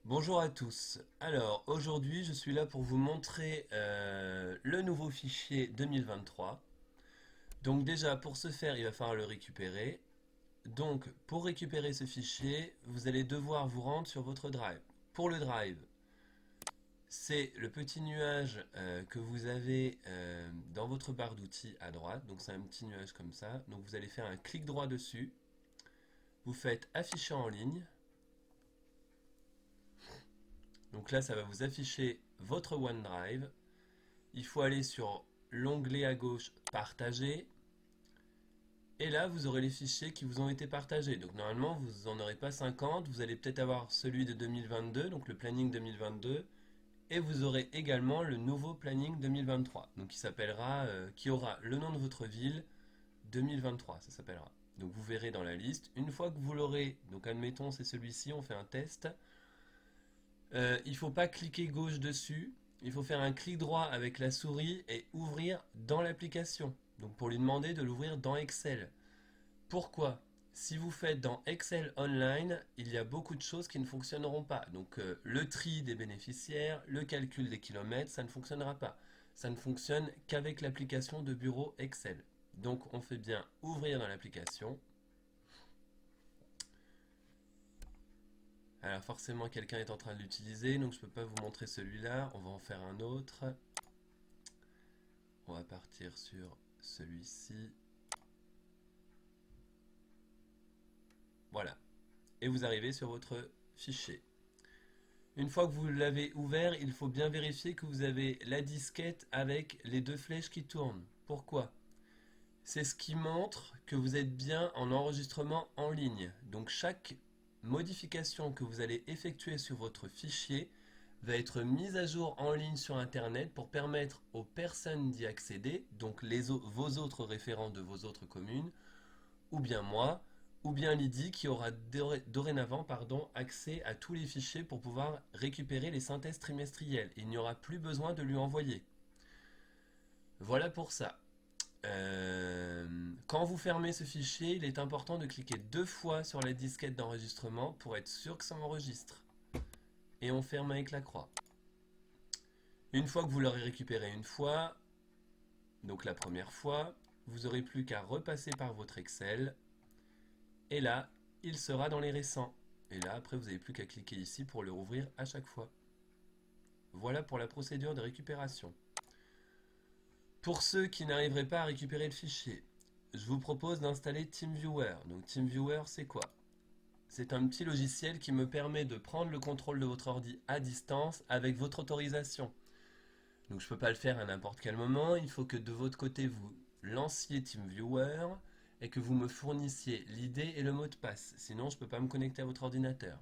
Bonjour à tous. Alors aujourd'hui je suis là pour vous montrer le nouveau fichier 2023. Donc déjà pour ce faire il va falloir le récupérer. Donc pour récupérer ce fichier vous allez devoir vous rendre sur votre drive. Pour le drive c'est le petit nuage que vous avez dans votre barre d'outils à droite. Donc c'est un petit nuage comme ça. Donc vous allez faire un clic droit dessus. Vous faites afficher en ligne. Donc là ça va vous afficher votre OneDrive. Il faut aller sur l'onglet à gauche Partager. Et là, vous aurez les fichiers qui vous ont été partagés. Donc normalement, vous n'en aurez pas 50. Vous allez peut-être avoir celui de 2022, donc le planning 2022. Et vous aurez également le nouveau planning 2023. Donc qui s'appellera, qui aura le nom de votre ville 2023, ça s'appellera. Donc vous verrez dans la liste. Une fois que vous l'aurez, donc admettons c'est celui-ci, on fait un test. Il ne faut pas cliquer gauche dessus. Il faut faire un clic droit avec la souris et ouvrir dans l'application. Donc pour lui demander de l'ouvrir dans Excel. Pourquoi? Si vous faites dans Excel Online, il y a beaucoup de choses qui ne fonctionneront pas. Donc le tri des bénéficiaires, le calcul des kilomètres, ça ne fonctionnera pas. Ça ne fonctionne qu'avec l'application de bureau Excel. Donc on fait bien ouvrir dans l'application. Alors forcément quelqu'un est en train de l'utiliser, donc je ne peux pas vous montrer celui-là. On va en faire un autre. On va partir sur celui-ci. Voilà. Et vous arrivez sur votre fichier. Une fois que vous l'avez ouvert, il faut bien vérifier que vous avez la disquette avec les deux flèches qui tournent. Pourquoi? C'est ce qui montre que vous êtes bien en enregistrement en ligne. Donc chaque modification que vous allez effectuer sur votre fichier va être mise à jour en ligne sur Internet pour permettre aux personnes d'y accéder, donc vos autres référents de vos autres communes, ou bien moi, ou bien Lydie qui aura dorénavant accès à tous les fichiers pour pouvoir récupérer les synthèses trimestrielles. Il n'y aura plus besoin de lui envoyer. Voilà pour ça. Quand vous fermez ce fichier, il est important de cliquer 2 fois sur la disquette d'enregistrement pour être sûr que ça enregistre. Et on ferme avec la croix. Une fois que vous l'aurez récupéré une fois, donc la première fois, vous n'aurez plus qu'à repasser par votre Excel. Et là, il sera dans les récents. Et là, après, vous n'avez plus qu'à cliquer ici pour le rouvrir à chaque fois. Voilà pour la procédure de récupération. Pour ceux qui n'arriveraient pas à récupérer le fichier, je vous propose d'installer TeamViewer. Donc TeamViewer, c'est quoi? C'est un petit logiciel qui me permet de prendre le contrôle de votre ordi à distance avec votre autorisation. Donc je ne peux pas le faire à n'importe quel moment, il faut que de votre côté vous lanciez TeamViewer et que vous me fournissiez l'ID et le mot de passe. Sinon je ne peux pas me connecter à votre ordinateur.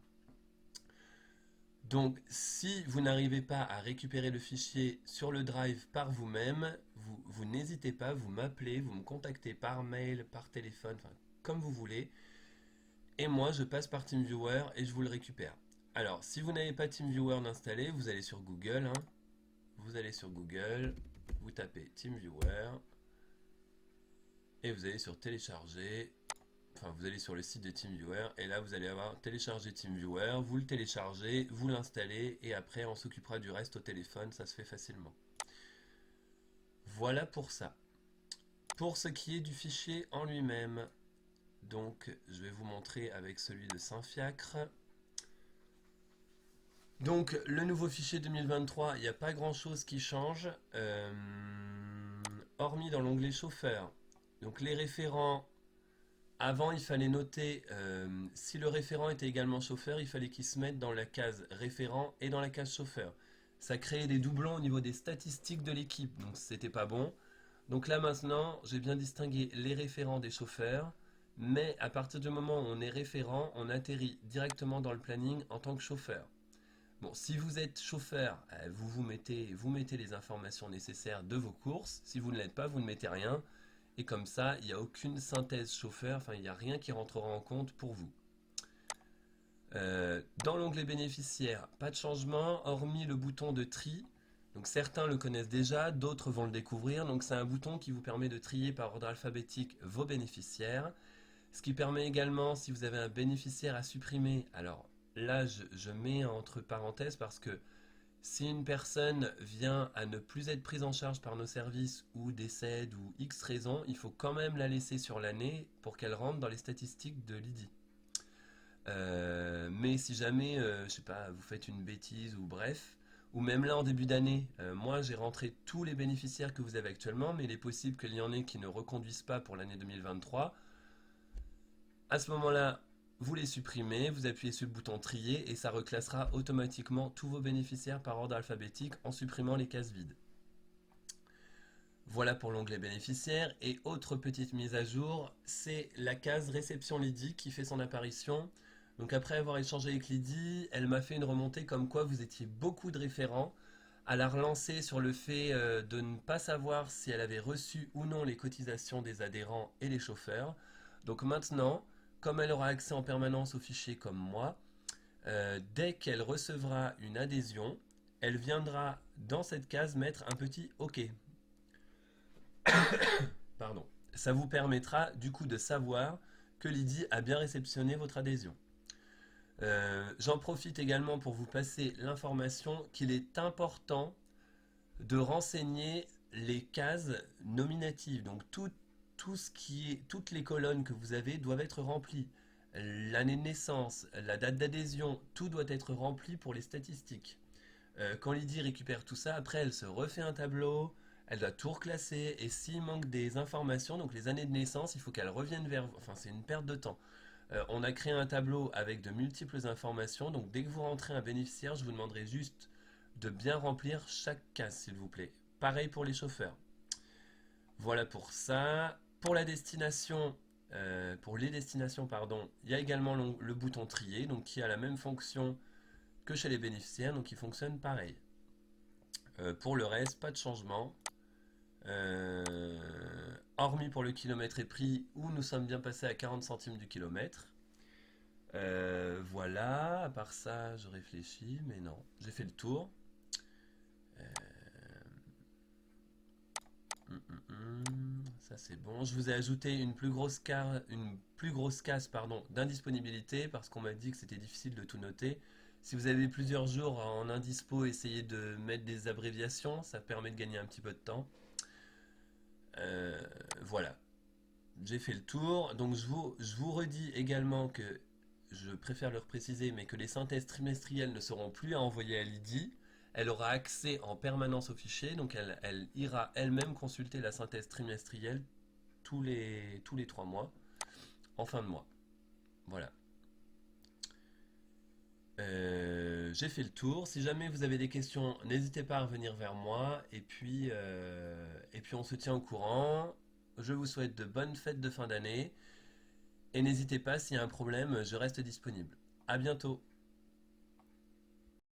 Donc si vous n'arrivez pas à récupérer le fichier sur le drive par vous-même, vous n'hésitez pas, vous m'appelez, vous me contactez par mail, par téléphone, enfin, comme vous voulez. Et moi je passe par TeamViewer et je vous le récupère. Alors si vous n'avez pas TeamViewer d'installer, vous allez sur Google. Vous allez sur Google, vous tapez TeamViewer et vous allez sur télécharger. Enfin, vous allez sur le site de TeamViewer et là vous allez avoir télécharger TeamViewer, vous le téléchargez, vous l'installez et après on s'occupera du reste au téléphone, ça se fait facilement. Voilà pour ça. Pour ce qui est du fichier en lui-même, donc je vais vous montrer avec celui de Saint-Fiacre. Donc le nouveau fichier 2023, il n'y a pas grand chose qui change, hormis dans l'onglet chauffeur. Donc les référents. Avant, il fallait noter si le référent était également chauffeur, il fallait qu'il se mette dans la case référent et dans la case chauffeur. Ça créait des doublons au niveau des statistiques de l'équipe, donc c'était pas bon. Donc là maintenant, j'ai bien distingué les référents des chauffeurs, mais à partir du moment où on est référent, on atterrit directement dans le planning en tant que chauffeur. Bon, si vous êtes chauffeur, vous mettez les informations nécessaires de vos courses. Si vous ne l'êtes pas, vous ne mettez rien. Et comme ça, il n'y a aucune synthèse chauffeur, enfin il n'y a rien qui rentrera en compte pour vous. Dans l'onglet bénéficiaire, pas de changement, hormis le bouton de tri. Donc certains le connaissent déjà, d'autres vont le découvrir. Donc c'est un bouton qui vous permet de trier par ordre alphabétique vos bénéficiaires. Ce qui permet également, si vous avez un bénéficiaire à supprimer, alors là, je mets entre parenthèses parce que si une personne vient à ne plus être prise en charge par nos services ou décède ou X raison, il faut quand même la laisser sur l'année pour qu'elle rentre dans les statistiques de l'IDI. Mais si jamais, je sais pas, vous faites une bêtise ou bref, ou même là en début d'année, moi j'ai rentré tous les bénéficiaires que vous avez actuellement, mais il est possible qu'il y en ait qui ne reconduisent pas pour l'année 2023. À ce moment-là, vous les supprimez, vous appuyez sur le bouton trier et ça reclassera automatiquement tous vos bénéficiaires par ordre alphabétique en supprimant les cases vides. Voilà pour l'onglet bénéficiaires. Et autre petite mise à jour, c'est la case réception Lydie qui fait son apparition. Donc après avoir échangé avec Lydie, elle m'a fait une remontée comme quoi vous étiez beaucoup de référents à la relancer sur le fait de ne pas savoir si elle avait reçu ou non les cotisations des adhérents et les chauffeurs. Donc maintenant, comme elle aura accès en permanence aux fichiers comme moi, dès qu'elle recevra une adhésion, elle viendra dans cette case mettre un petit OK. Pardon. Ça vous permettra du coup de savoir que Lydie a bien réceptionné votre adhésion. J'en profite également pour vous passer l'information qu'il est important de renseigner les cases nominatives. Donc tout ce qui est, toutes les colonnes que vous avez doivent être remplies. L'année de naissance, la date d'adhésion, tout doit être rempli pour les statistiques. Quand Lydie récupère tout ça, après elle se refait un tableau, elle doit tout reclasser, et s'il manque des informations, donc les années de naissance, il faut qu'elle revienne vers vous. Enfin, c'est une perte de temps. On a créé un tableau avec de multiples informations, donc dès que vous rentrez un bénéficiaire, je vous demanderai juste de bien remplir chaque case, s'il vous plaît. Pareil pour les chauffeurs. Voilà pour ça. Pour la destination, pour les destinations, pardon, il y a également le bouton trier, donc qui a la même fonction que chez les bénéficiaires, donc il fonctionne pareil. Pour le reste, pas de changement. Hormis pour le kilomètre et prix où nous sommes bien passés à 40 centimes du kilomètre. Voilà, à part ça, je réfléchis, mais non, j'ai fait le tour. Ça c'est bon. Je vous ai ajouté une plus grosse case d'indisponibilité parce qu'on m'a dit que c'était difficile de tout noter. Si vous avez plusieurs jours en indispo, essayez de mettre des abréviations, ça permet de gagner un petit peu de temps. Voilà, j'ai fait le tour. Donc je vous redis également que je préfère le préciser, mais que les synthèses trimestrielles ne seront plus à envoyer à Lydie. Elle aura accès en permanence au fichier, donc elle ira elle-même consulter la synthèse trimestrielle tous les 3 mois, en fin de mois. Voilà. J'ai fait le tour. Si jamais vous avez des questions, n'hésitez pas à revenir vers moi. Et puis on se tient au courant. Je vous souhaite de bonnes fêtes de fin d'année. Et n'hésitez pas, s'il y a un problème, je reste disponible. À bientôt.